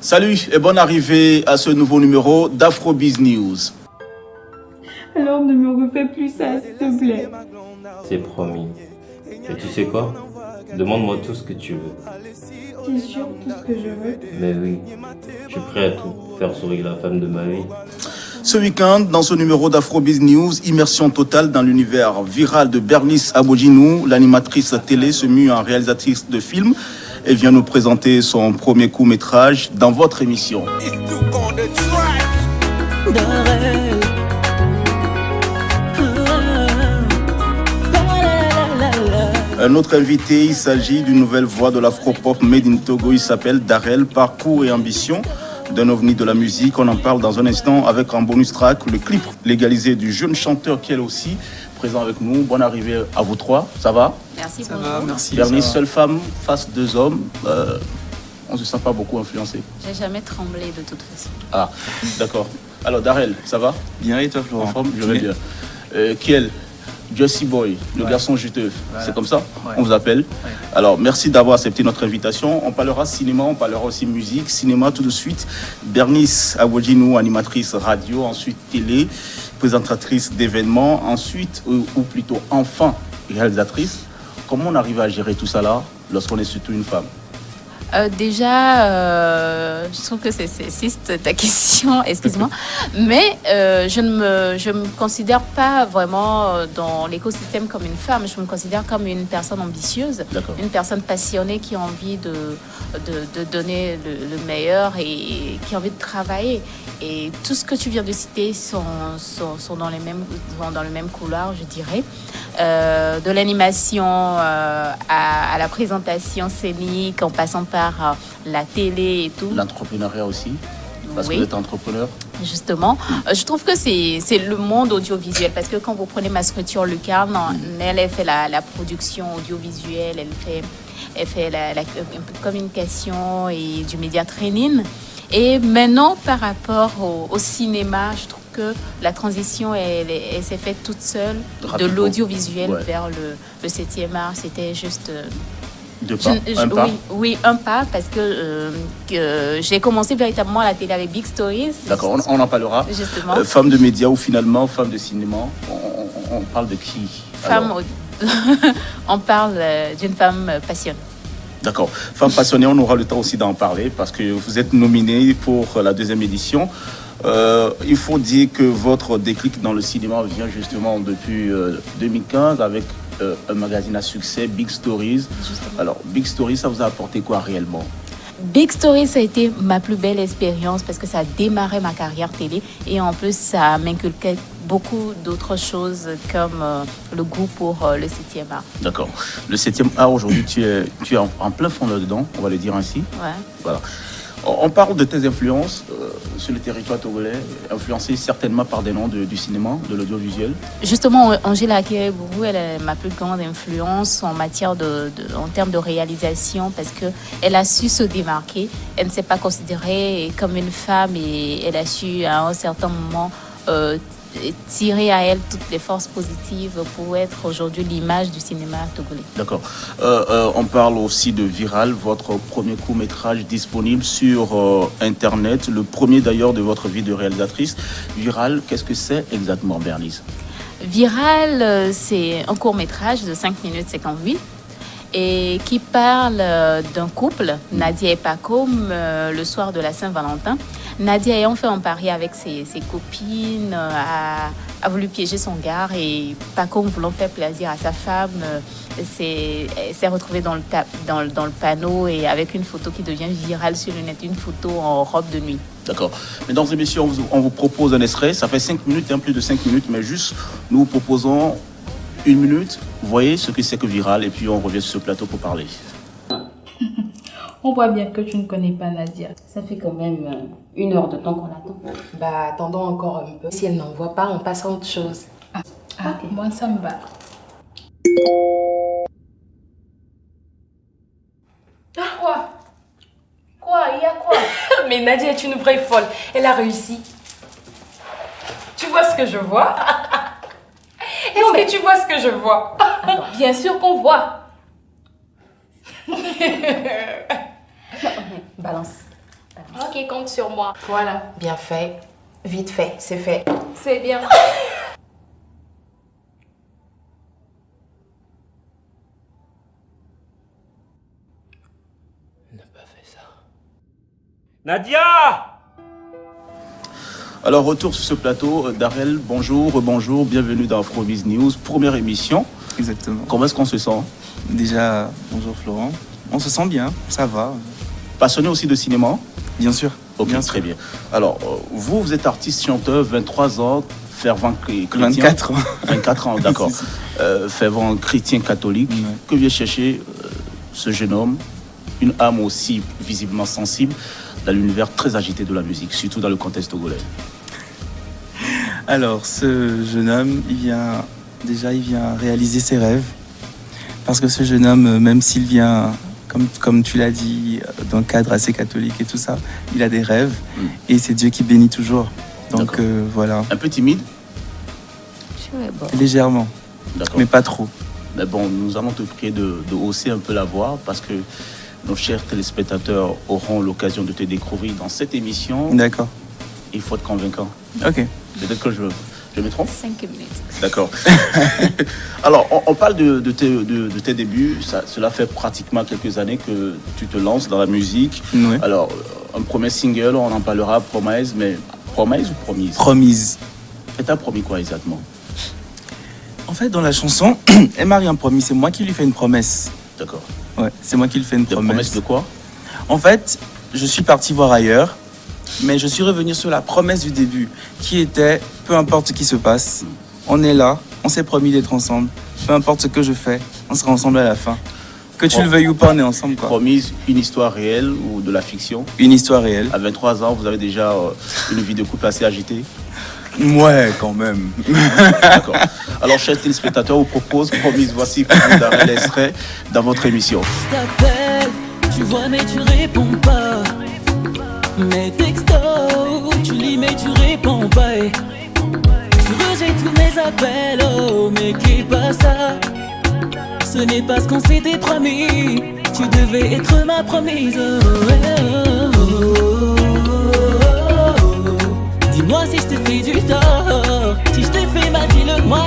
Salut et bonne arrivée à ce nouveau numéro d'Afrobiz News. Alors ne me refais plus ça, s'il te plaît. C'est promis. Et tu sais quoi? Demande-moi tout ce que tu veux. T'es sûr tout ce que je veux? Mais oui, je suis prêt à tout. Faire sourire la femme de ma vie. Ce week-end, dans ce numéro d'Afrobiz News, immersion totale dans l'univers viral de Bernice Aboudjinou. L'animatrice télé se mue en réalisatrice de films et vient nous présenter son premier court-métrage dans votre émission. Un autre invité, il s'agit d'une nouvelle voix de l'afro-pop made in Togo. Il s'appelle Darel, parcours et ambition d'un ovni de la musique. On en parle dans un instant avec un bonus track, le clip légalisé du jeune chanteur qui est aussi présent avec nous. Bonne arrivée à vous trois, ça va? Merci, ça bonjour. va, merci. Bernice, seule femme face deux hommes. On ne se sent pas beaucoup influencé. J'ai jamais tremblé de toute façon. Ah, d'accord. Alors Darel, ça va? Bien et toi, En Florent? forme? Je vais bien. Kiel, Jesse Boy, le garçon juteux, Voilà. c'est comme ça? Ouais. On vous appelle. Ouais. Alors, merci d'avoir accepté notre invitation. On parlera cinéma, on parlera aussi musique. Cinéma tout de suite. Bernice Aboudjinou, animatrice radio, ensuite télé, présentatrice d'événements, ensuite, ou plutôt enfin réalisatrice. Comment on arrive à gérer tout ça là lorsqu'on est surtout une femme? Je trouve que c'est sexiste ta question, excuse-moi, mais je ne me considère pas vraiment dans l'écosystème comme une femme, je me considère comme une personne ambitieuse, une personne passionnée qui a envie de donner le meilleur et qui a envie de travailler. Et tout ce que tu viens de citer sont dans le même couloir, je dirais. De l'animation à la présentation scénique, en passant par la télé et tout. L'entrepreneuriat aussi, parce Oui. que vous êtes entrepreneur. Justement, je trouve que c'est le monde audiovisuel, parce que quand vous prenez ma structure Lucarne, elle fait la production audiovisuelle, elle fait la communication et du média training. Et maintenant, par rapport au cinéma, je trouve que la transition, elle s'est faite toute seule Rapidement. de l'audiovisuel Ouais. vers le 7e art. C'était juste... Deux pas, un pas. Oui, un pas, parce que j'ai commencé véritablement à la télé avec Big Stories. D'accord, on en parlera. Justement. Femme de médias ou finalement femme de cinéma, on parle de qui? Femme, Alors, on parle d'une femme passionnée. d'accord. Femme passionnée, on aura le temps aussi d'en parler parce que vous êtes nominée pour la deuxième édition. Il faut dire que votre déclic dans le cinéma vient justement depuis 2015 avec un magazine à succès, Big Stories. Justement. Alors, Big Stories, ça vous a apporté quoi réellement? Big Story, ça a été ma plus belle expérience parce que ça a démarré ma carrière télé et en plus, ça m'inculquait beaucoup d'autres choses comme le goût pour le 7e art. D'accord. Le 7e art, aujourd'hui, tu es en plein fond là-dedans, on va le dire ainsi. Ouais. Voilà. On parle de tes influences sur le territoire togolais, influencées certainement par des noms du cinéma, de l'audiovisuel. Justement, Angela Akere-Bourou, elle est ma plus grande influence en matière en termes de réalisation parce qu'elle a su se démarquer. Elle ne s'est pas considérée comme une femme et elle a su à un certain moment tirer à elle toutes les forces positives pour être aujourd'hui l'image du cinéma togolais. D'accord. On parle aussi de Viral, votre premier court-métrage disponible sur Internet, le premier d'ailleurs de votre vie de réalisatrice. Viral, qu'est-ce que c'est exactement, Bernice? Viral, c'est un court-métrage de 5 minutes 58 et qui parle d'un couple, Nadia et Pacôme, le soir de la Saint-Valentin. Nadia ayant fait un pari avec ses copines, a voulu piéger son gars et Pacôme voulant faire plaisir à sa femme, s'est retrouvée dans le panneau et avec une photo qui devient virale sur le net, une photo en robe de nuit. D'accord. Mesdames et messieurs, on vous propose un extrait. Ça fait 5 minutes, plus de 5 minutes, mais juste nous vous proposons 1 minute. Vous voyez ce que c'est que Viral et puis on revient sur ce plateau pour parler. On voit bien que tu ne connais pas Nadia. Ça fait quand même 1 heure de temps qu'on l'attend. Bah, attendons encore un peu. Si elle n'en voit pas, on passe à autre chose. Ok, moi ça me va. Quoi? Il y a quoi? Mais Nadia est une vraie folle. Elle a réussi. Tu vois ce que je vois? Est-ce que tu vois ce que je vois? Bien sûr qu'on voit. Balance. Ok, compte sur moi. Voilà, bien fait. Vite fait, c'est fait. C'est bien. n'a pas fait ça. Nadia! Alors, retour sur ce plateau. Darrell, bonjour, bonjour, bienvenue dans Afrobiz News, première émission. Exactement. Comment est-ce qu'on se sent? Déjà, bonjour Florent. On se sent bien, ça va. Passionné aussi de cinéma? Bien sûr. Ok, bien très sûr. bien. Alors, vous êtes artiste, chanteur, 23 ans, fervent chrétien. 24 ans. 24 ans, d'accord. Si, si. Fervent chrétien catholique. Ouais. Que vient chercher ce jeune homme? Une âme aussi visiblement sensible dans l'univers très agité de la musique, surtout dans le contexte togolais. Alors, ce jeune homme, il vient réaliser ses rêves. Parce que ce jeune homme, même s'il vient, comme tu l'as dit, d'un cadre assez catholique et tout ça, il a des rêves. Et c'est Dieu qui bénit toujours. Donc D'accord. voilà, Un peu timide? légèrement, D'accord. mais pas trop. Mais bon, nous allons te prier de hausser un peu la voix parce que nos chers téléspectateurs auront l'occasion de te découvrir dans cette émission. D'accord. Il faut être convaincant. Ok. Peut-être que je me trompe? 5 minutes. D'accord. Alors, on parle de tes débuts. Cela fait pratiquement quelques années que tu te lances dans la musique. Ouais. Alors, un premier single, on en parlera, Promise, mais Promise ou Promise? Promise. Et t'as promis quoi exactement? En fait, dans la chanson, elle m'a rien promis. C'est moi qui lui fais une promesse. D'accord. Ouais, c'est moi qui lui fais une Des promesse. promesses de quoi? En fait, je suis parti voir ailleurs, mais je suis revenu sur la promesse du début, qui était, peu importe ce qui se passe, on est là, on s'est promis d'être ensemble, peu importe ce que je fais, on sera ensemble à la fin. Que tu le veuilles ou pas, on est ensemble, quoi. Promise, une histoire réelle ou de la fiction? Une histoire réelle. À 23 ans, vous avez déjà une vie de couple assez agitée? Ouais, quand même. D'accord. Alors, chers téléspectateurs, on vous propose Promise. Voici pour vous Darrell l'extrait dans votre émission. Je t'appelle, tu vois mais tu réponds pas. Mes textos, tu lis mais tu réponds pas. Tu rejettes tous mes appels, oh mais qui pas ça. Ce n'est pas ce qu'on s'était promis. Tu devais être ma promise. Dis-moi si je te fais du tort, si je te fais mal, dis-le moi.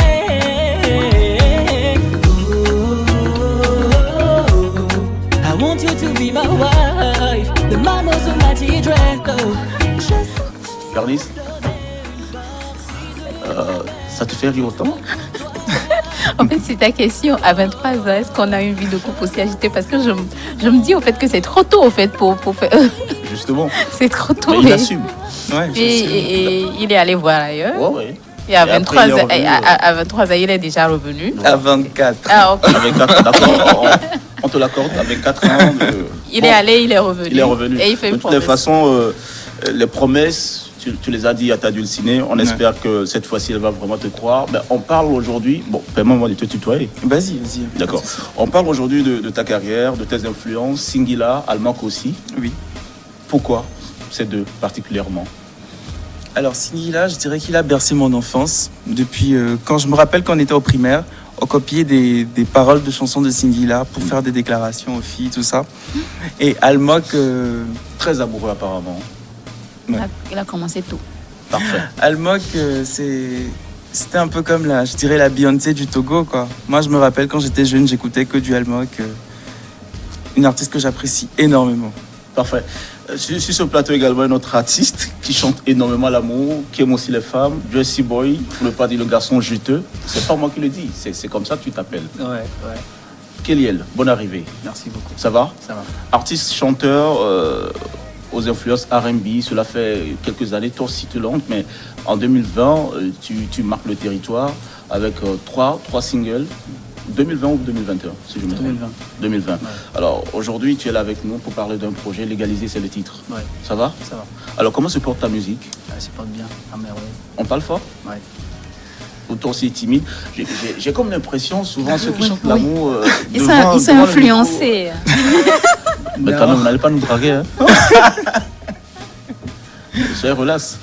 I want you to be my wife, the mama's of my children. Bernice, ça te fait rire autant? En fait, c'est ta question. À 23 ans, est-ce qu'on a une vie de couple aussi agitée? Parce que je me dis au fait que c'est trop tôt au fait pour faire... Justement. C'est trop tôt. Mais il assume. Ouais, Et il est allé voir ailleurs. Ouais, ouais. Et à Et après, 23 il est ans, revenu, à 23 ans, il est déjà revenu. à 24. Ah, ok. Avec 4 d'accord. On te l'accorde avec 4 ans. Il est allé, il est revenu. Il est revenu. Et il fait De une toutes les promesse. façons, les promesses, tu les as dit à ta dulcinée. On Ouais. espère que cette fois-ci, elle va vraiment te croire. Ben, on parle aujourd'hui. Bon, permets-moi de te tutoyer. Vas-y, vas-y. D'accord. On parle aujourd'hui de ta carrière, de tes influences, Singila, Almanc aussi. Oui. Pourquoi ces deux particulièrement? Alors, Singila, je dirais qu'il a bercé mon enfance. Depuis, quand je me rappelle qu'on était au primaire, on copiait des paroles de chansons de Singila pour faire des déclarations aux filles, tout ça. Et Almanc, Très amoureux apparemment. Il a commencé tôt. Parfait. Almanc, c'était un peu comme je dirais la Beyoncé du Togo, quoi. Moi, je me rappelle quand j'étais jeune, j'écoutais que du Almanc. Une artiste que j'apprécie énormément. Parfait. Sur ce plateau également, un autre artiste qui chante énormément l'amour, qui aime aussi les femmes, Jessie Boy, pour ne pas dire le garçon juteux. C'est pas moi qui le dis, c'est comme ça que tu t'appelles. Ouais. Kéliel, bonne arrivée. Merci beaucoup. Ça va? Ça va. Artiste, chanteur, aux influences R&B, cela fait quelques années, toi aussi tu lances, mais en 2020, tu marques le territoire avec trois singles. 2020 ou 2021, si je me trompe. 2020. Ouais. Alors aujourd'hui, tu es là avec nous pour parler d'un projet, Légaliser, c'est le titre. Ouais. Ça va? Ça va. Alors comment se porte ta musique? Elle se porte bien, à merveille. On parle fort? Ouais. Ou toi aussi timide? J'ai comme l'impression, souvent ceux qui chantent l'amour... Ils sont influencés. Mais quand même, vous n'allez pas nous draguer. Hein? Soyez relax.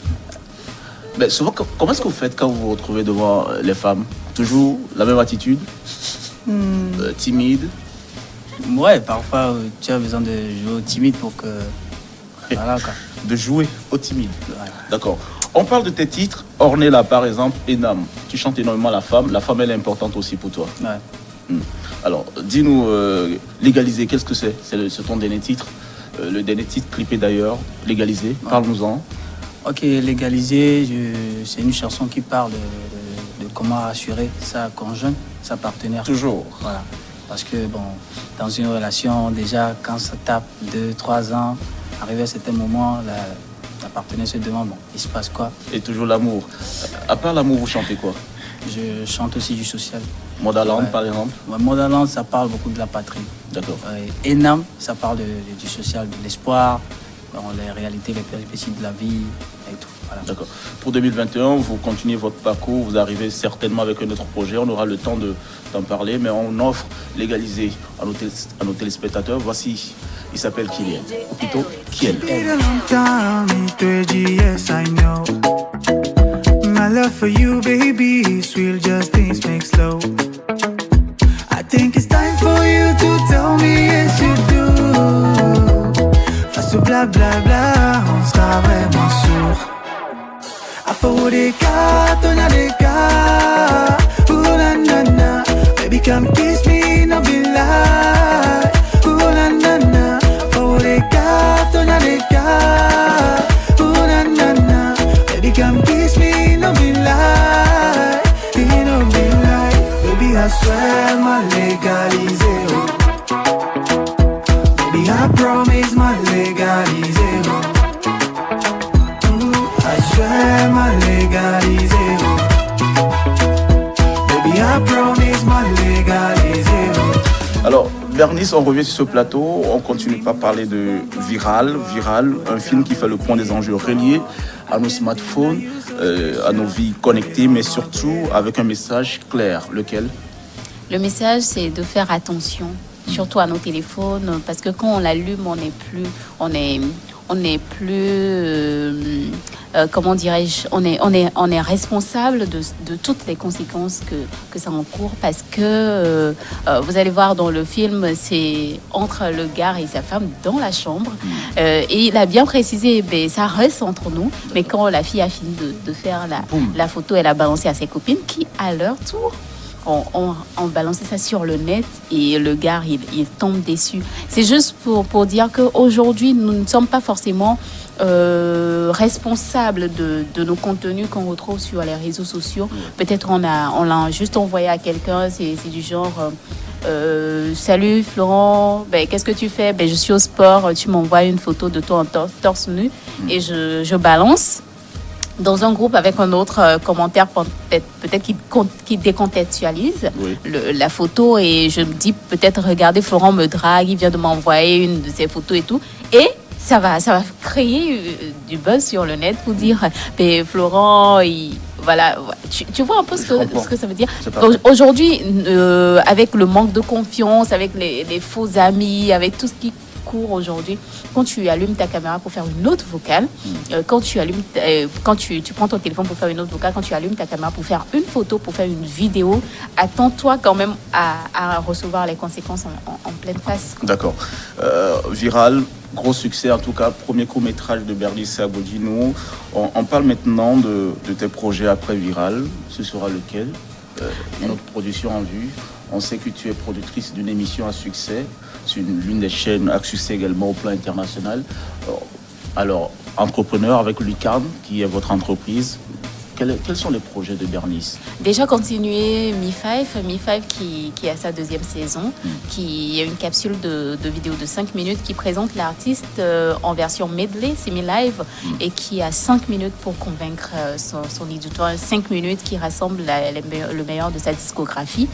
Mais souvent, comment est-ce que vous faites quand vous vous retrouvez devant les femmes? Toujours la même attitude? Timide? Ouais, parfois tu as besoin de jouer au timide pour que Voilà quoi. De jouer au timide. Voilà. D'accord. On parle de tes titres. Ornella, par exemple, Enam. Tu chantes énormément la femme. La femme, elle est importante aussi pour toi. Ouais. Alors, dis-nous, Légaliser, qu'est-ce que c'est? C'est ton dernier titre. Le dernier titre clippé d'ailleurs. Légaliser, Ouais. parle-nous-en. Ok, Légaliser, c'est une chanson qui parle de comment assurer sa conjointe, sa partenaire. Toujours. Voilà. Parce que, bon, dans une relation, déjà, quand ça tape 2-3 ans, arrivé à un certain moment, la partenaire se demande, bon, il se passe quoi? Et toujours l'amour. À part l'amour, vous chantez quoi? Je chante aussi du social. Modaland, Ouais. par exemple. Ouais, Modaland, ça parle beaucoup de la patrie. D'accord. Enam, ça parle du social, de l'espoir, bon, les réalités, les péripéties de la vie et tout. Voilà. D'accord. Pour 2021, vous continuez votre parcours, vous arrivez certainement avec un autre projet, on aura le temps d'en parler, mais on offre Légaliser à nos téléspectateurs. Voici, il s'appelle Kylian, ou plutôt Kiel. My love for you, baby, is real, just things make slow. I think it's time for you to tell me yes you do. Face au bla bla bla, on sera vraiment sûr. I for des cas, Tonya des cas. Ooh na na na, baby come kiss me, no be lie. Ooh na na na, for des cas, Tonya des cas. Ooh na na na, baby come kiss me, no be lie. No be lie, baby I swear my légalisé. Baby I promise my légalisé. I swear my légalisé. Baby I promise my légalisé. Alors, Bernice, on revient sur ce plateau, on continue pas à parler de Viral, un film qui fait le point des enjeux reliés à nos smartphones, à nos vies connectées, mais surtout avec un message clair. Lequel? Le message, c'est de faire attention, surtout à nos téléphones, parce que quand on l'allume, on n'est plus, comment dirais-je, on est responsable de toutes les conséquences que ça encourt, parce que vous allez voir dans le film, c'est entre le gars et sa femme dans la chambre, et il a bien précisé, ben, ça reste entre nous, mais quand la fille a fini de faire la photo, elle a balancé à ses copines qui, à leur tour, on balançait ça sur le net et le gars, il tombe déçu. C'est juste pour dire qu'aujourd'hui, nous ne sommes pas forcément responsables de nos contenus qu'on retrouve sur les réseaux sociaux. Peut-être on l'a juste envoyé à quelqu'un, c'est du genre... salut Florent, ben, qu'est-ce que tu fais? Ben, je suis au sport, tu m'envoies une photo de toi en torse nu et je balance dans un groupe avec un autre commentaire peut-être qui décontextualise la photo, et je me dis peut-être regardez, Florent me drague, il vient de m'envoyer une de ses photos et tout, et ça va créer du buzz sur le net pour dire ben, Florent, voilà, tu vois un peu ce que ça veut dire. Aujourd'hui, avec le manque de confiance, avec les faux amis, avec tout ce qui court aujourd'hui, quand tu allumes ta caméra pour faire une autre vocale, quand tu prends ton téléphone pour faire une autre vocale, quand tu allumes ta caméra pour faire une photo, pour faire une vidéo, attends-toi quand même à recevoir les conséquences en pleine face. D'accord. Viral, gros succès en tout cas, premier court-métrage de Bernice Abodino. On parle maintenant de tes projets après Viral. Ce sera lequel? Notre production en vue. On sait que tu es productrice d'une émission à succès, sur l'une des chaînes à succès également au plan international. Alors, entrepreneur avec Lucarne, qui est votre entreprise. Quels sont les projets de Bernice? Déjà continuer Mi5 qui a sa deuxième saison, qui est une capsule de vidéo de 5 minutes qui présente l'artiste en version medley, semi-live, et qui a 5 minutes pour convaincre son auditoire. 5 minutes qui rassemble le meilleur de sa discographie,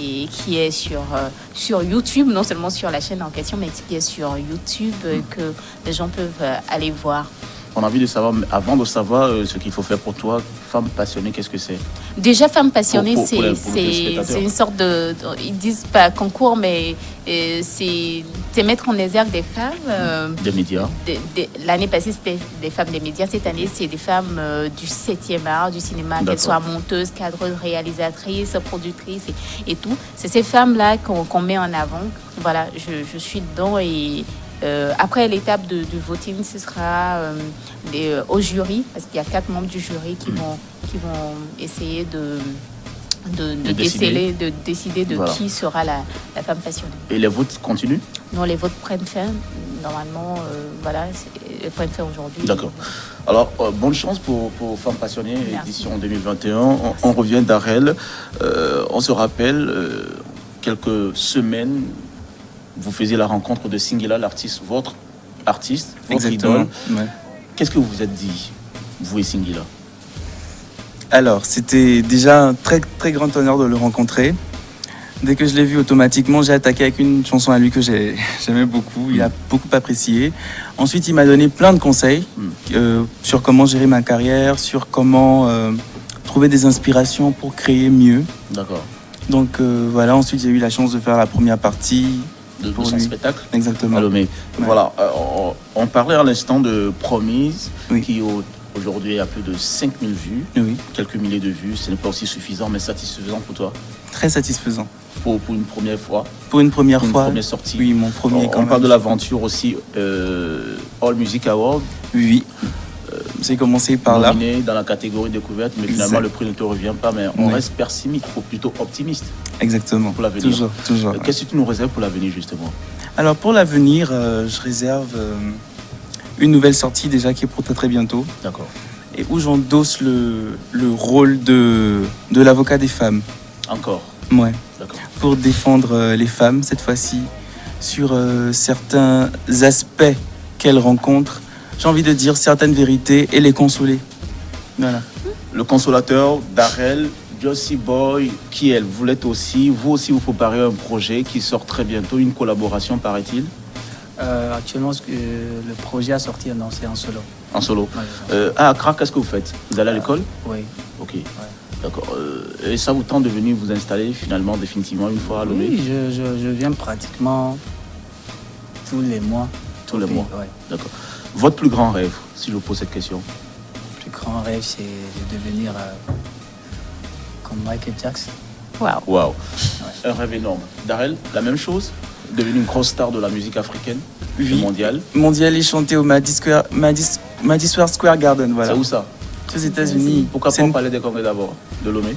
et qui est sur YouTube, non seulement sur la chaîne en question, mais qui est sur YouTube, que les gens peuvent aller voir. On a envie de savoir, avant de savoir ce qu'il faut faire pour toi, femme passionnée, qu'est-ce que c'est? Déjà, femme passionnée, c'est une sorte de... Ils disent pas concours, mais c'est mettre en exergue des femmes. Des médias. L'année passée, c'était des femmes des médias. Cette année, c'est des femmes du 7e art, du cinéma, qu'elles soient monteuses, cadreuses, réalisatrices, productrices et tout. C'est ces femmes-là qu'on met en avant. Voilà, je suis dedans et Après l'étape du voting, ce sera au jury, parce qu'il y a 4 membres du jury qui vont essayer de décider de Voilà. qui sera la femme passionnée. Et les votes continuent? Non, les votes prennent fin. Normalement, ils prennent fin aujourd'hui. D'accord. Alors, bonne chance pour Femmes Passionnées, Merci. édition 2021. On revient d'Arel. On se rappelle, quelques semaines, vous faisiez la rencontre de Singila, l'artiste, votre artiste, votre Exactement. idole. Ouais. Qu'est-ce que vous vous êtes dit, vous et Singila? Alors, c'était déjà un très, très grand honneur de le rencontrer. Dès que je l'ai vu, automatiquement, j'ai attaqué avec une chanson à lui que j'aimais beaucoup. Il a beaucoup apprécié. Ensuite, il m'a donné plein de conseils sur comment gérer ma carrière, sur comment trouver des inspirations pour créer mieux. D'accord. Donc voilà, ensuite, j'ai eu la chance de faire la première partie De pour son lui. spectacle? Exactement. Alors, mais Ouais. voilà, on parlait à l'instant de Promise, Oui. qui aujourd'hui a plus de 5000 vues, Oui, quelques milliers de vues. Ce n'est pas aussi suffisant, mais satisfaisant pour toi, très satisfaisant. pour une première fois, Pour une première pour une fois. première sortie. Oui, mon premier quand On même. parle de l'aventure aussi, All Music Award, Oui. J'ai commencé par là. nominé dans la catégorie découverte, mais Exact. finalement le prix ne te revient pas, mais on Oui. reste pessimiste ou plutôt optimiste Exactement. pour l'avenir. Toujours, toujours. Qu'est-ce que tu nous réserves pour l'avenir justement? Alors pour l'avenir, je réserve une nouvelle sortie déjà qui est pour très très bientôt D'accord. et où j'endosse le rôle de l'avocat des femmes. Encore. Ouais. D'accord. Pour défendre les femmes cette fois-ci sur certains aspects qu'elles rencontrent. J'ai envie de dire certaines vérités et les consoler. Voilà. Le consolateur d'Arel, Josie Boy, qui elle, vous l'êtes aussi. Vous aussi, vous préparez un projet qui sort très bientôt, une collaboration, paraît-il, Actuellement, le projet a sorti, non, c'est en solo. en solo. Ouais, À Accra, qu'est-ce que vous faites? Vous allez à l'école? oui. Ok. D'accord. Et ça vous tente de venir vous installer finalement, définitivement, une fois à Lomé? Oui, je viens pratiquement tous les mois. Tous les mois. Ouais. D'accord. Votre plus grand rêve, si je vous pose cette question? Le plus grand rêve, c'est de devenir comme Michael Jackson. Waouh. Waouh. Un rêve énorme. Darel, la même chose? Devenir une grosse star de la musique africaine et Oui. mondiale? Mondial est chanté au Madison Square Garden. Voilà. C'est où ça? Aux États-Unis. Pourquoi C'est pas on une- parler des congrès d'abord, de Lomé?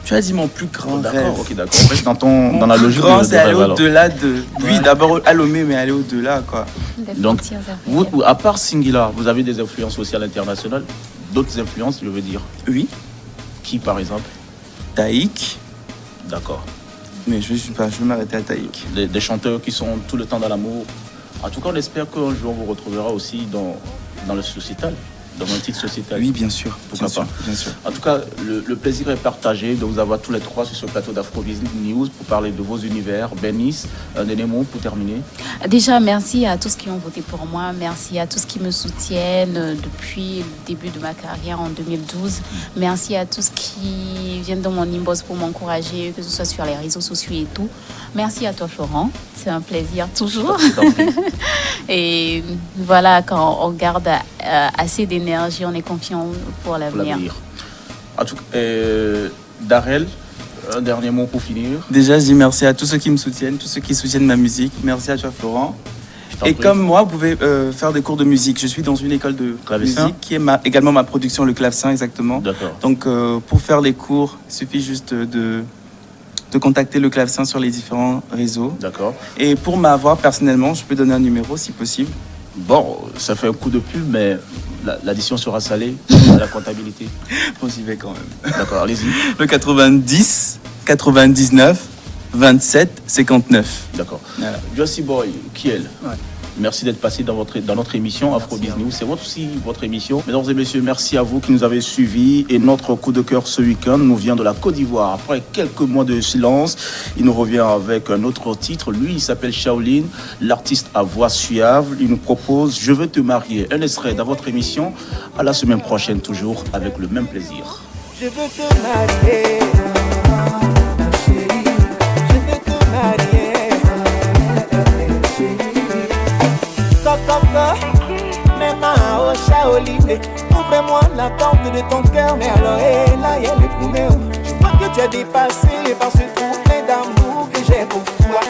Tu as dit mon plus grand rêve. D'accord, ok, d'accord. On reste dans la Mon logique plus grand, de c'est aller rêve, alors. au-delà de. Oui, d'abord à Lomé, mais aller au-delà, quoi. Donc, vous, à part Singila, vous avez des influences aussi à l'international? D'autres influences, je veux dire? Oui, Qui, par exemple? Taïk. D'accord. Mais je vais m'arrêter à Taïk. Des chanteurs qui sont tout le temps dans l'amour. En tout cas, on espère qu'un jour, on vous retrouvera aussi dans le sociétal, dans un titre sociétal. Oui, bien sûr. Pourquoi bien pas. sûr, bien sûr. En tout cas, le plaisir est partagé de vous avoir tous les trois sur ce plateau d'Afrobusiness News pour parler de vos univers. Bernice, un dernier mot pour terminer. Déjà, merci à tous qui ont voté pour moi. Merci à tous qui me soutiennent depuis le début de ma carrière en 2012. Merci à tous qui viennent dans mon inbox pour m'encourager, que ce soit sur les réseaux sociaux et tout. Merci à toi, Florent. C'est un plaisir toujours. Et voilà, quand on garde assez d'énergie, on est confiant pour Pour l'avenir. l'avenir. En tout cas, Darel, un dernier mot pour finir. Déjà, je dis merci à tous ceux qui me soutiennent, tous ceux qui soutiennent ma musique. Merci à toi, Florent. Je t'en Et prie. comme moi, vous pouvez faire des cours de musique. Je suis dans une école de Clavecin. musique qui est également ma production, le clavecin, exactement. D'accord. Donc, pour faire les cours, il suffit juste de contacter le clavecin sur les différents réseaux. D'accord. Et pour m'avoir personnellement, je peux donner un numéro si possible. Bon, ça fait un coup de pub, mais l'addition sera salée à la comptabilité. Bon, j'y vais quand même. D'accord, allez-y. Le 90 99 27 59. D'accord. Voilà. Josie Boy, qui elle? Ouais. Merci d'être passé dans notre émission Afrobusiness News. C'est aussi votre émission. Mesdames et messieurs, merci à vous qui nous avez suivis. Et notre coup de cœur ce week-end nous vient de la Côte d'Ivoire. Après quelques mois de silence, il nous revient avec un autre titre. Lui, il s'appelle Shaolin, l'artiste à voix suave. Il nous propose Je veux te marier. Un extrait dans votre émission. À la semaine prochaine, toujours avec le même plaisir. Je veux te marier, ma chérie. Je veux te marier, chérie. Coco, mes mains au Shaolin. Ouvre-moi la porte de ton cœur, mais alors là, il y a le Je vois que tu as dépassé par ce trou plein d'amour que j'ai pour toi.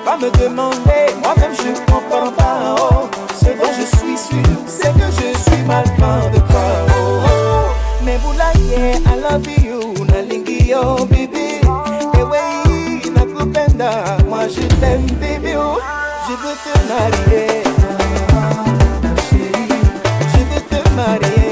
pas me demander, moi-même je comprends pas. Oh, ce dont je suis sûr, c'est que je suis mal fan de toi. Oh, oh. Mais vous l'aïe, I love you, nalingi yo, baby. Et oui, nakupenda, moi je t'aime, baby. Oh, je veux te marier, chérie, je veux te marier.